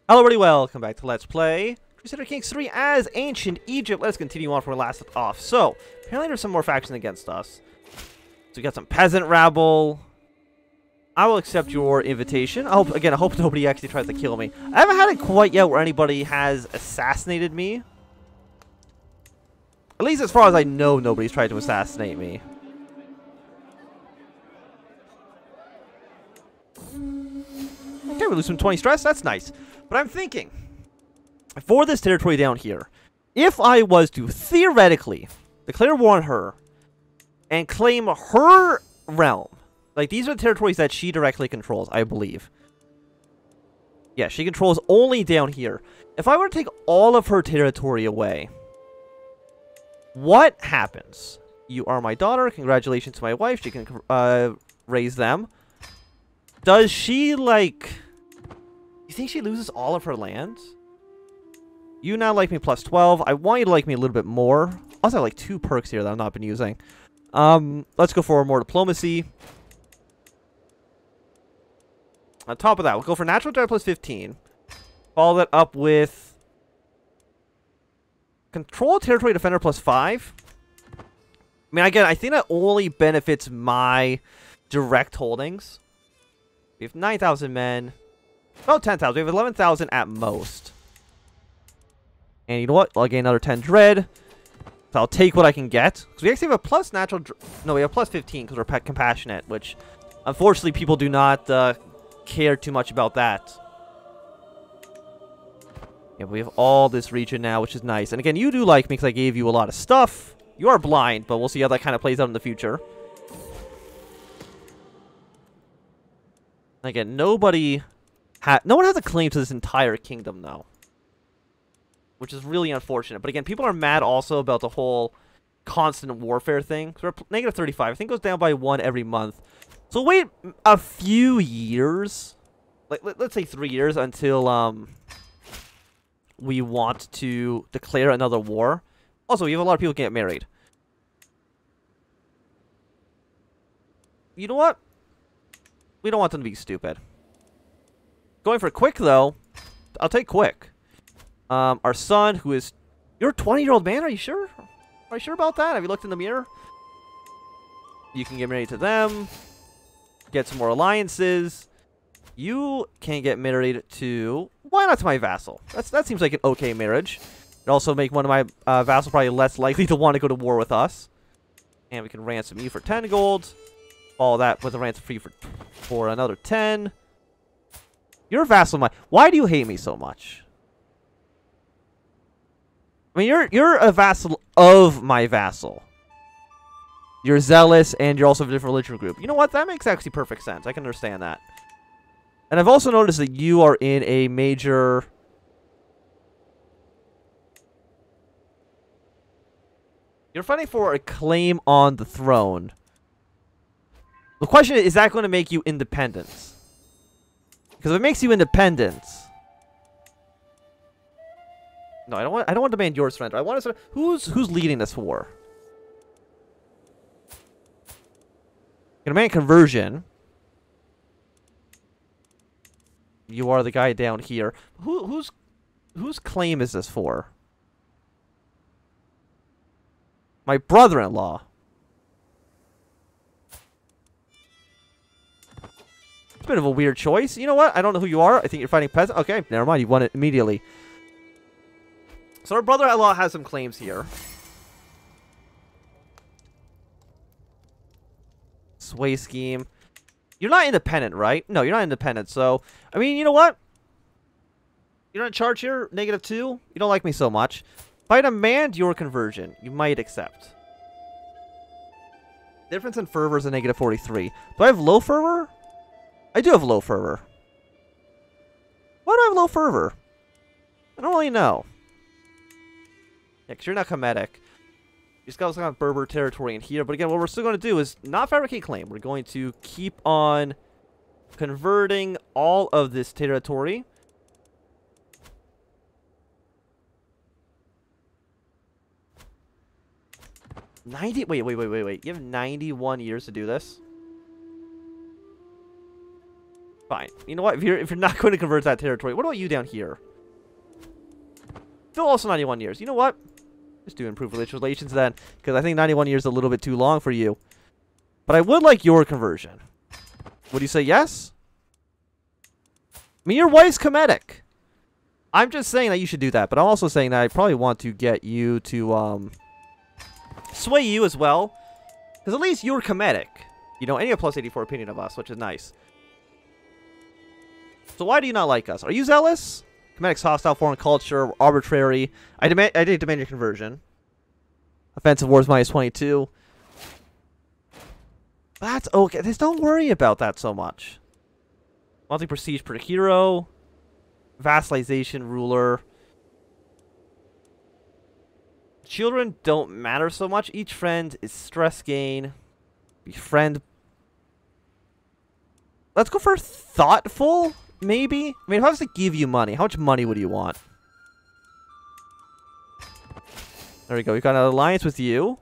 Hello everybody, welcome back to Let's Play Crusader Kings III as Ancient Egypt. Let's continue on from where we last left off. So, apparently there's some more factions against us. So we got some peasant rabble. I will accept your invitation. I hope nobody actually tries to kill me. I haven't had it quite yet where anybody has assassinated me. At least as far as I know, nobody's tried to assassinate me. Okay, we lose some 20 stress. That's nice. But I'm thinking, for this territory down here, if I was to theoretically declare war on her and claim her realm, like these are the territories that she directly controls, I believe. Yeah, she controls only down here. If I were to take all of her territory away, what happens? You are my daughter. Congratulations to my wife. She can raise them. Does she, like... You think she loses all of her lands? You now like me plus 12. I want you to like me a little bit more. I also have like 2 perks here that I've not been using. Let's go for more diplomacy. On top of that, we'll go for natural drive plus 15. Follow that up with control territory defender plus 5. I mean, again, I think that only benefits my direct holdings. We have 9,000 men. About 10,000. We have 11,000 at most. And you know what? I'll gain another 10 dread. So I'll take what I can get. Because we actually have a plus natural... No, we have plus 15 because we're compassionate. Which, unfortunately, people do not care too much about that. Yeah, we have all this region now, which is nice. And again, you do like me because I gave you a lot of stuff. You are blind, but we'll see how that kind of plays out in the future. Again, no one has a claim to this entire kingdom, though. Which is really unfortunate. But again, people are mad also about the whole constant warfare thing. So we're negative 35. I think it goes down by 1 every month. So wait a few years. Like, let's say 3 years until we want to declare another war. Also, we have a lot of people get married. You know what? We don't want them to be stupid. Going for quick, though. I'll take quick. Our son, who is... You're a 20-year-old man? Are you sure? Are you sure about that? Have you looked in the mirror? You can get married to them. Get some more alliances. You can get married to... Why not to my vassal? That seems like an okay marriage. It'd also make one of my vassals probably less likely to want to go to war with us. And we can ransom you for 10 gold. All that with a ransom fee for another 10. You're a vassal of mine. Why do you hate me so much? I mean, you're a vassal of my vassal. You're zealous, and you're also of a different religion group. You know what? That makes actually perfect sense. I can understand that. And I've also noticed that you are in a major... You're fighting for a claim on the throne. The question is that going to make you independent? Because if it makes you independent... No, I don't want to demand your surrender. I want to... Who's leading this war? Demand conversion. You are the guy down here. Whose claim is this for? My brother-in-law. It's a bit of a weird choice. You know what? I don't know who you are. I think you're fighting peasant. Okay, never mind. You won it immediately. So our brother-in-law has some claims here. Sway scheme. You're not independent, right? No, you're not independent. So, I mean, you know what? You're not in charge here. -2. You don't like me so much. If I demand your conversion, you might accept. Difference in fervor is a -43. Do I have low fervor? I do have low fervor. Why do I have low fervor? I don't really know. Yeah, because you're not Kemetic. You just got some Berber territory in here. But again, what we're still going to do is not fabricate claim. We're going to keep on converting all of this territory. Wait. You have 91 years to do this? Fine. You know what? If you're not going to convert that territory, what about you down here? Still also 91 years. You know what? Just do improved relations then, because I think 91 years is a little bit too long for you. But I would like your conversion. Would you say yes? I mean, your wife's Kemetic. I'm just saying that you should do that, but I'm also saying that I probably want to get you to sway you as well, because at least you're Kemetic. You know, and you have plus 84 opinion of us, which is nice. So why do you not like us? Are you zealous? Kemetic's hostile, foreign culture, arbitrary. I did demand your conversion. Offensive wars minus 22. That's okay. Just don't worry about that so much. Monthly prestige per hero. Vassalization ruler. Children don't matter so much. Each friend is stress gain. Befriend. Let's go for thoughtful. Maybe? I mean, if I was to give you money, how much money would you want? There we go. We've got an alliance with you.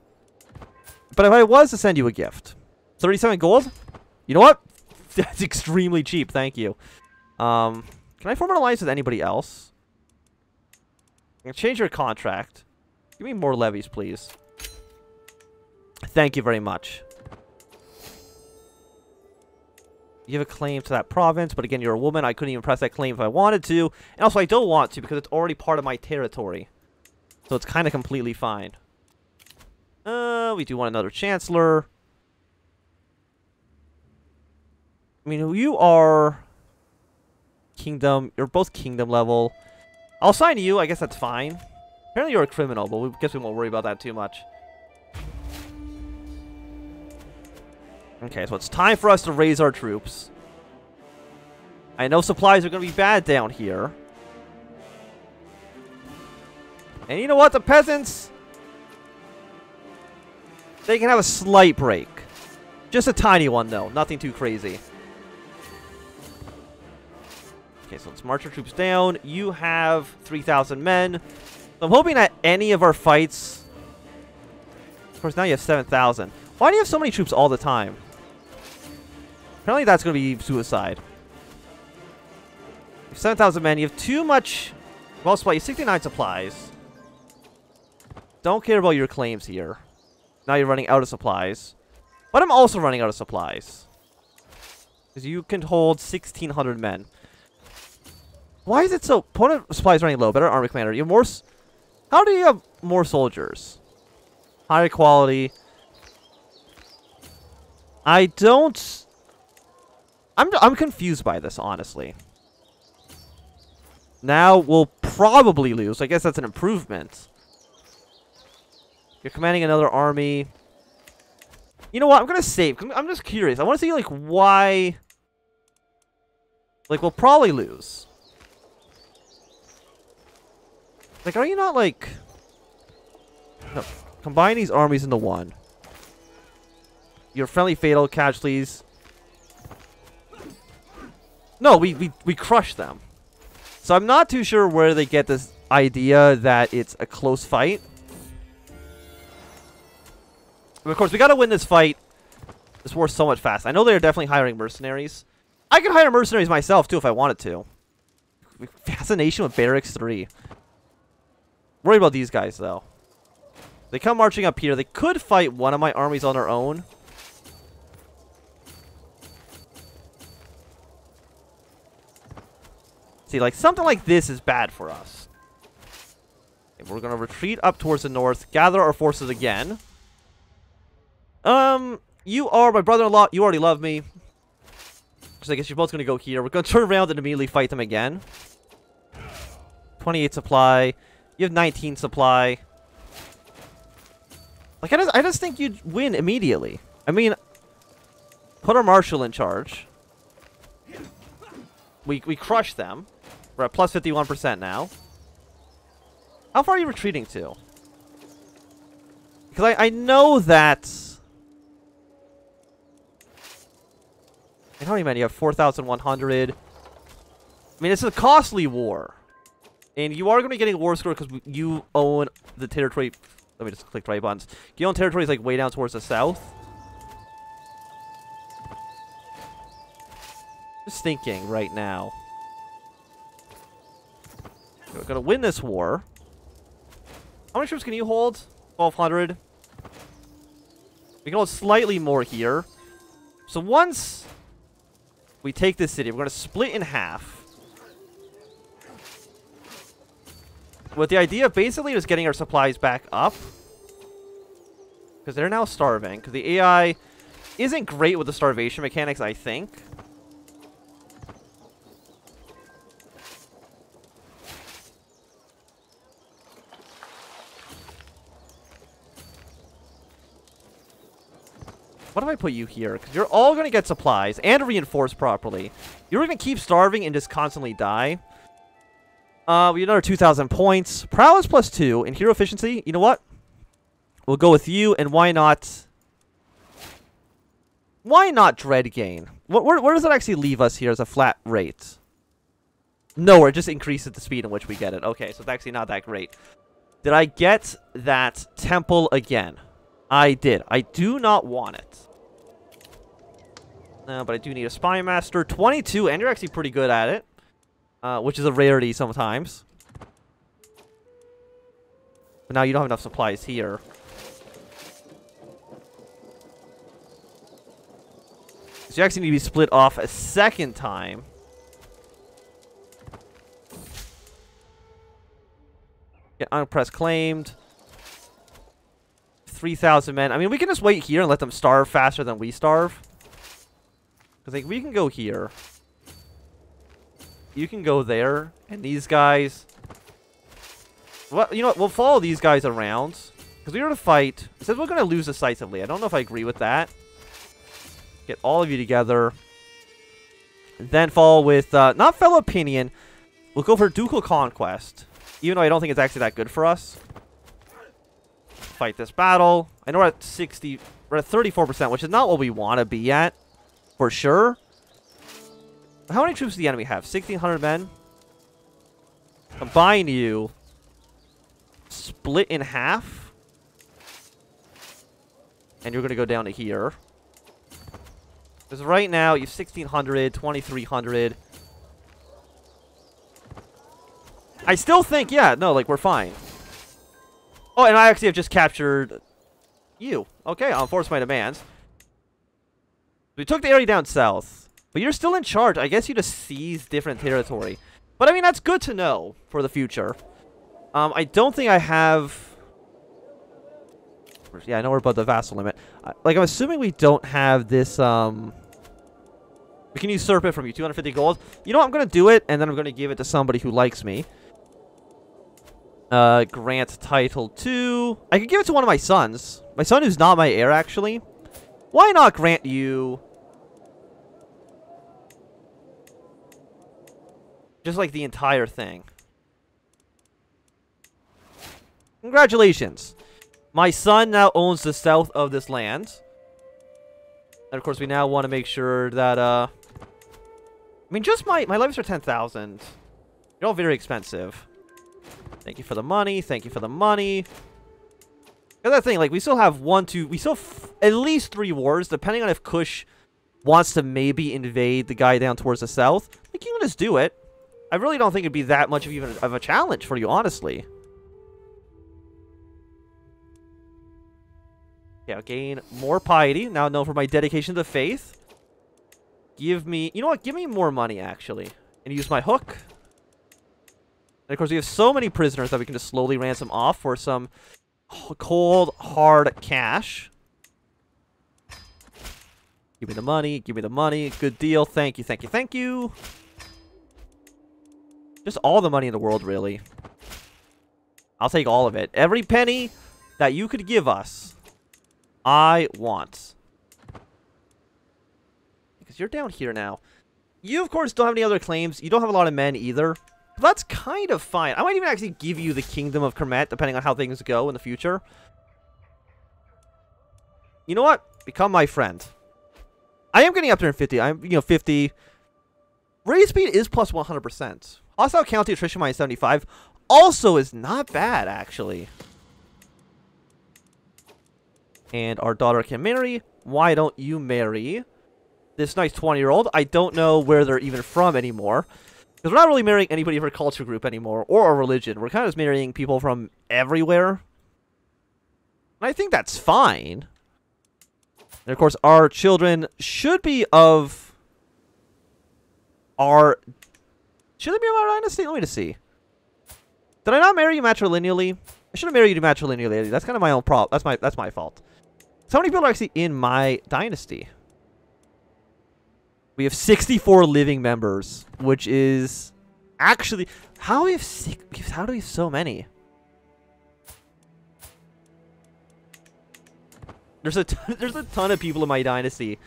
But if I was to send you a gift, 37 gold? You know what? That's extremely cheap. Thank you. Can I form an alliance with anybody else? I can change your contract. Give me more levies, please. Thank you very much. You have a claim to that province, but again, you're a woman. I couldn't even press that claim if I wanted to. And also, I don't want to because it's already part of my territory. So it's kind of completely fine. We do want another chancellor. I mean, you are kingdom. You're both kingdom level. I'll assign you. I guess that's fine. Apparently, you're a criminal, but we guess we won't worry about that too much. Okay, so it's time for us to raise our troops. I know supplies are going to be bad down here. And you know what? The peasants, they can have a slight break. Just a tiny one, though. Nothing too crazy. Okay, so let's march our troops down. You have 3,000 men. So I'm hoping that any of our fights... Of course, now you have 7,000. Why do you have so many troops all the time? Apparently that's going to be suicide. You have 7,000 men. You have too much... Well, supply. You have 69 supplies. Don't care about your claims here. Now you're running out of supplies. But I'm also running out of supplies. Because you can hold 1,600 men. Why is it so... Opponent supplies running low. Better army commander. You have more... How do you have more soldiers? Higher quality. I don't... I'm confused by this, honestly. Now we'll probably lose. I guess that's an improvement. You're commanding another army. You know what? I'm going to save. I'm just curious. I want to see, like, why... Like, we'll probably lose. Like, are you not, like... No. Combine these armies into one. Your friendly fatal casualties... No, we crush them. So I'm not too sure where they get this idea that it's a close fight. But of course, we gotta win this fight. This war so much fast. I know they're definitely hiring mercenaries. I can hire mercenaries myself, too, if I wanted to. Fascination with Barracks 3. Worried about these guys, though. They come marching up here. They could fight one of my armies on their own. See, like, something like this is bad for us. Okay, we're going to retreat up towards the north. Gather our forces again. You are my brother-in-law. You already love me. So I guess you're both going to go here. We're going to turn around and immediately fight them again. 28 supply. You have 19 supply. Like, I just think you'd win immediately. I mean, put our marshal in charge. We crush them. We're at plus 51% now. How far are you retreating to? Because I know that... And how many men? You have 4,100. I mean, it's a costly war. And you are going to be getting a war score because you own the territory... Let me just click right buttons. You own territories like way down towards the south. Just thinking right now. We're gonna win this war. How many troops can you hold? 1,200. We can hold slightly more here. So once we take this city, we're gonna split in half. With the idea of basically just getting our supplies back up. Because they're now starving. Because the AI isn't great with the starvation mechanics, I think. What if I put you here? Because you're all going to get supplies and reinforced properly. You're going to keep starving and just constantly die. We get another 2,000 points. Prowess +2 and hero efficiency. You know what? We'll go with you, and why not? Why not dread gain? Where does it actually leave us here as a flat rate? Nowhere. It just increases the speed in which we get it. Okay, so it's actually not that great. Did I get that temple again? I did. I do not want it. But I do need a spy master. 22, and you're actually pretty good at it. Which is a rarity sometimes. But now you don't have enough supplies here. So you actually need to be split off a second time. Get unpressed claimed. 3,000 men. I mean, we can just wait here and let them starve faster than we starve. Because like, we can go here. You can go there. And these guys... Well, you know what? We'll follow these guys around. Because we were to fight. It says we're going to lose decisively. I don't know if I agree with that. Get all of you together. And then follow with... not fellow opinion. We'll go for ducal conquest. Even though I don't think it's actually that good for us. Fight this battle. I know we're at 60... We're at 34%, which is not what we want to be at. For sure. How many troops does the enemy have? 1,600 men? Combine you. Split in half. And you're going to go down to here. Because right now, you have 1,600, 2,300. I still think, yeah, no, like, we're fine. Oh, and I actually have just captured you. Okay, I'll enforce my demands. We took the area down south. But you're still in charge. I guess you just seize different territory. But, I mean, that's good to know for the future. I don't think I have... Yeah, I know we're above the vassal limit. Like, I'm assuming we don't have this, We can usurp it from you. 250 gold. You know what? I'm going to do it, and then I'm going to give it to somebody who likes me. Grant title to... I could give it to one of my sons. My son who's not my heir, actually. Why not grant you... Just like the entire thing. Congratulations. My son now owns the south of this land. And of course we now want to make sure that, I mean, just my levies are 10,000. You're all very expensive. Thank you for the money. Thank you for the money. The other thing, like, we still have we still at least 3 wars, depending on if Kush wants to maybe invade the guy down towards the south. Like, you can just do it. I really don't think it'd be that much of a challenge for you, honestly. Yeah, gain more piety. Now known for my dedication to faith. Give me... You know what? Give me more money, actually. And use my hook. And, of course, we have so many prisoners that we can just slowly ransom off for some cold, hard cash. Give me the money. Give me the money. Good deal. Thank you, thank you, thank you. Just all the money in the world, really. I'll take all of it. Every penny that you could give us, I want. Because you're down here now. You, of course, don't have any other claims. You don't have a lot of men, either. But that's kind of fine. I might even actually give you the Kingdom of Kermet, depending on how things go in the future. You know what? Become my friend. I am getting up there in 50. I'm, 50. Raise speed is plus 100%. Hostile county attrition minus 75 also is not bad, actually. And our daughter can marry. Why don't you marry this nice 20-year-old. I don't know where they're even from anymore. Because we're not really marrying anybody of our culture group anymore, or our religion. We're kind of just marrying people from everywhere. And I think that's fine. And of course, our children should be of our... Should they be of our dynasty? Let me just see. Did I not marry you matrilineally? I should have married you matrilineally. That's kind of my own problem. That's my fault. So how many people are actually in my dynasty? We have 64 living members, which is actually how do we have so many? There's a ton of people in my dynasty.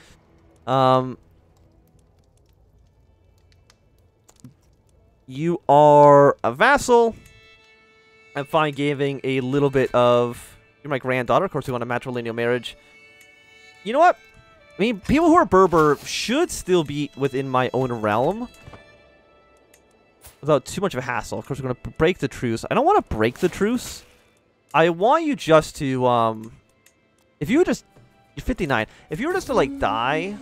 You are a vassal. I'm fine giving a little bit of... You're my granddaughter. Of course, we want a matrilineal marriage. You know what? I mean, people who are Berber should still be within my own realm. Without too much of a hassle. Of course, we're going to break the truce. I don't want to break the truce. I want you just to... If you were just... You're 59. If you were just to, like, die...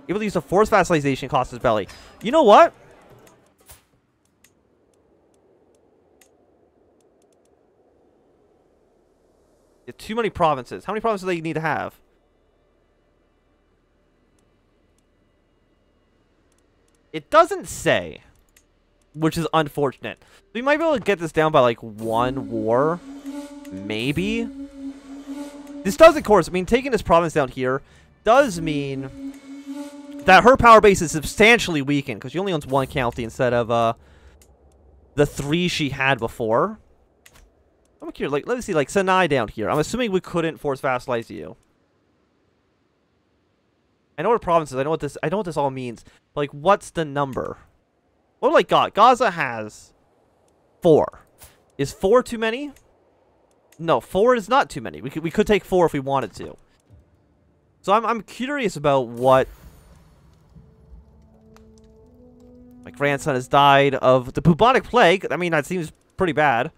Able to use a forced vassalization cost his belly. You know what? You have too many provinces. How many provinces do you need to have? It doesn't say, which is unfortunate. We might be able to get this down by like 1 war, maybe. This does, of course, I mean, taking this province down here does mean that her power base is substantially weakened because she only owns 1 county instead of the 3 she had before. I'm curious, like, let's see, like Sinai down here. I'm assuming we couldn't force vassalize you. I know what provinces. I know what this all means. But like, what's the number? What do like Gaza has 4. Is 4 too many? No, 4 is not too many. We could take 4 if we wanted to. So I'm curious about what. My grandson has died of the bubonic plague. I mean, that seems pretty bad.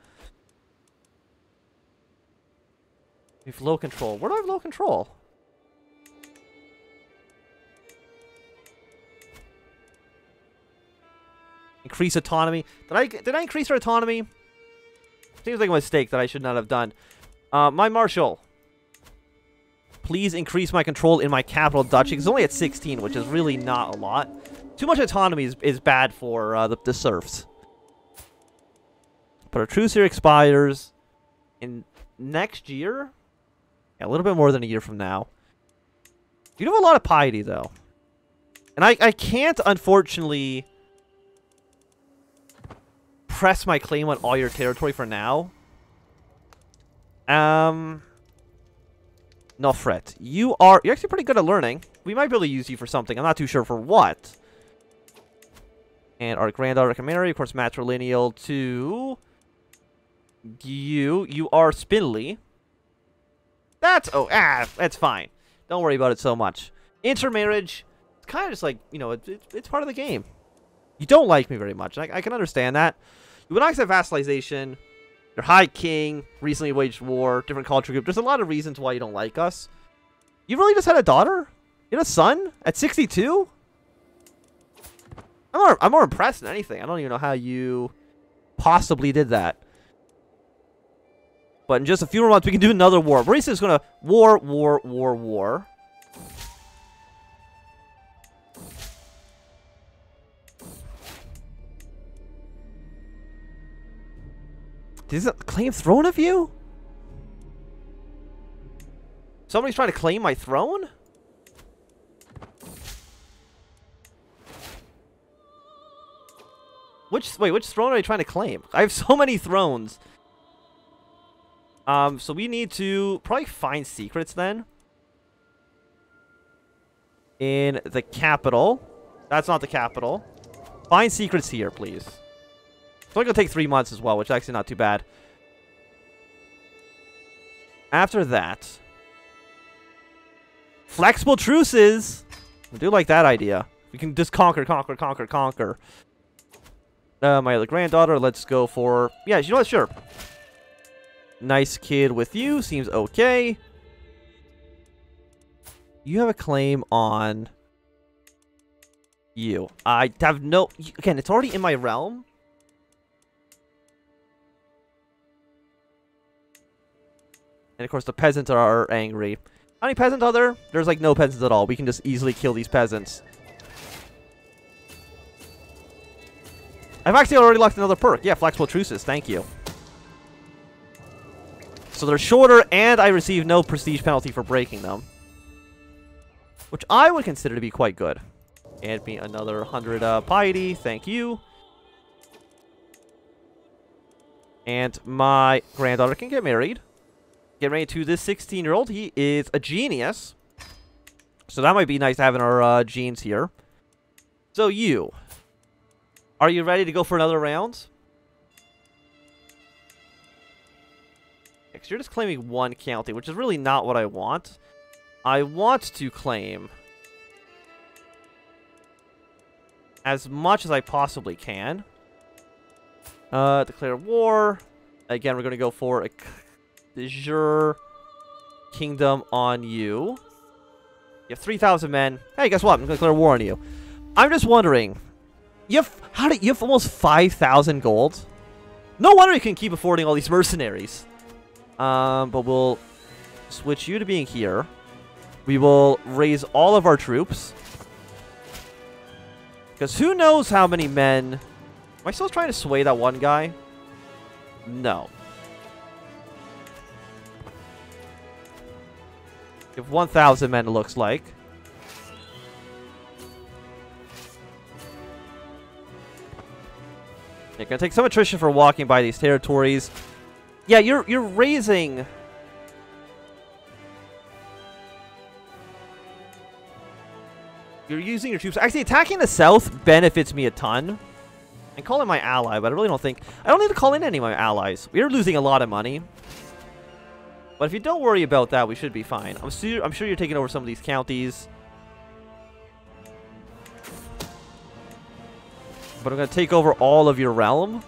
We have low control. Where do I have low control? Increase autonomy. Did I increase her autonomy? Seems like a mistake that I should not have done. My marshal. Please increase my control in my capital duchy. It's only at 16, which is really not a lot. Too much autonomy is bad for the serfs. But our truce here expires in next year. Yeah, a little bit more than a year from now. You have a lot of piety, though. And I can't, unfortunately, press my claim on all your territory for now. No fret. You're actually pretty good at learning. We might be able to use you for something. I'm not too sure for what. And our granddaughter can marry, of course, matrilineal to you. You are spindly. That's fine. Don't worry about it so much. Intermarriage, it's kind of just like, you know, it's part of the game. You don't like me very much. I can understand that. You would not accept vassalization. You're high king, recently waged war, different culture group. There's a lot of reasons why you don't like us. You really just had a daughter? You had a son? At 62? I'm more impressed than anything. I don't even know how you possibly did that. But in just a few more months, we can do another war. We're just going to war. Does it claim throne of you? Somebody's trying to claim my throne? Which throne are you trying to claim? I have so many thrones. So we need to probably find secrets then. In the capital. That's not the capital. Find secrets here, please. It's only going to take 3 months as well, which is actually not too bad. After that. Flexible truces. I do like that idea. We can just conquer. My other granddaughter, let's go for... Yeah, you know what? Sure. Nice kid with you. Seems okay. You have a claim on you. I have no... Again, it's already in my realm. And of course the peasants are angry. How many peasants are there? There's like no peasants at all. We can just easily kill these peasants. I've actually already locked another perk. Yeah, flexible truces. Thank you. So they're shorter, and I receive no prestige penalty for breaking them. Which I would consider to be quite good. And me another 100 piety. Thank you. And my granddaughter can get married. Get married to this 16-year-old. He is a genius. So that might be nice to have in our genes here. So you. Are you ready to go for another round? Because you're just claiming one county, which is really not what I want. I want to claim as much as I possibly can. Declare war. Again, we're going to go for a de jure kingdom on you. You have 3,000 men. Hey, guess what? I'm going to declare war on you. I'm just wondering. You have almost 5,000 gold? No wonder you can keep affording all these mercenaries. But we'll switch you to being here. We will raise all of our troops. Because who knows how many men... Am I still trying to sway that one guy? No. You have 1,000 men, it looks like. You're gonna take some attrition for walking by these territories. Yeah, you're raising... You're using your troops. Actually, attacking the south benefits me a ton. And calling my ally, but I really don't think... I don't need to call in any of my allies. We are losing a lot of money. But if you don't worry about that, we should be fine. I'm sure you're taking over some of these counties. But I'm going to take over all of your realm.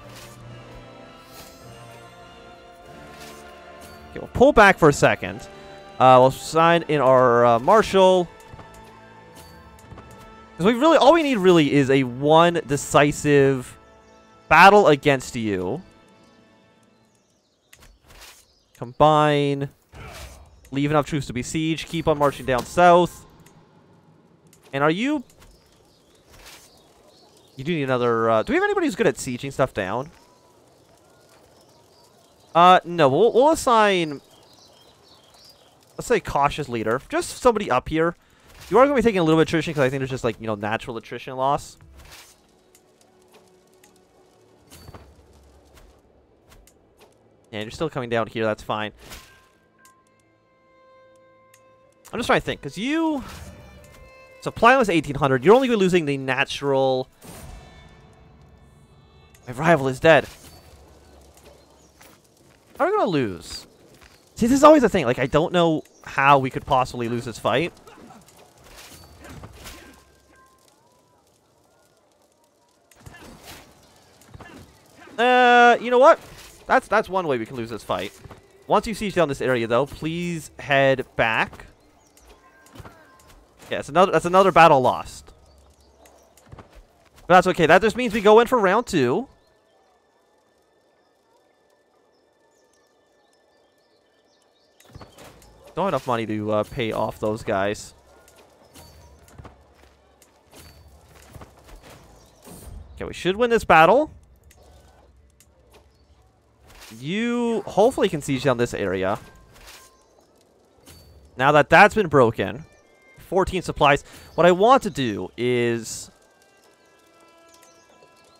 Okay, we'll pull back for a second. We'll sign in our marshal. Because all we need really is a one decisive battle against you. Combine. Leave enough troops to besiege. Keep on marching down south. And are you... You do need another... do we have anybody who's good at sieging stuff down? No. We'll assign... Let's say cautious leader. Just somebody up here. You are going to be taking a little bit of attrition because I think there's just, like, you know, natural attrition loss. And you're still coming down here. That's fine. I'm just trying to think. Because you... Supply was 1,800. You're only going to be losing the natural... My rival is dead. How are we going to lose? See, this is always the thing. Like, I don't know how we could possibly lose this fight. You know what? That's one way we can lose this fight. Once you siege down this area, though, please head back. Yeah, that's another battle lost. But that's okay. That just means we go in for round 2. Don't have enough money to pay off those guys. Okay, we should win this battle. You hopefully can siege down this area. Now that that's been broken. 14 supplies. What I want to do is...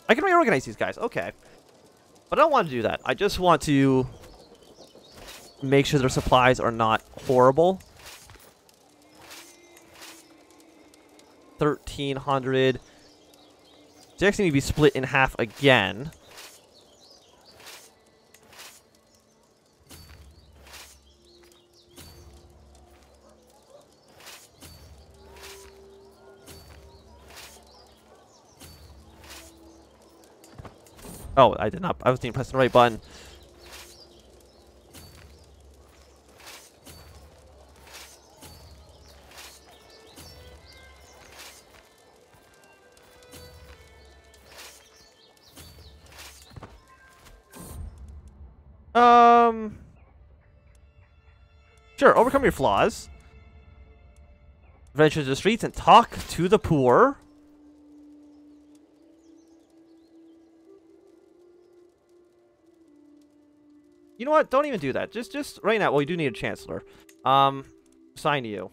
I can reorganize these guys. Okay. But I don't want to do that. I just want to make sure their supplies are not horrible. 1,300. They actually need to be split in half again. Oh, I did not. I wasn't even pressing the right button. Sure, overcome your flaws. Venture to the streets and talk to the poor. You know what? Don't even do that. Just right now. Well, you do need a chancellor. Assign you.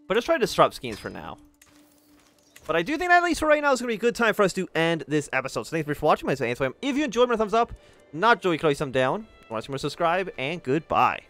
But just try to disrupt schemes for now. But I do think that at least for right now, it's going to be a good time for us to end this episode. So thanks for watching my If you enjoyed, my thumbs up. Not enjoyed, you can always thumb down. Want to subscribe, and goodbye.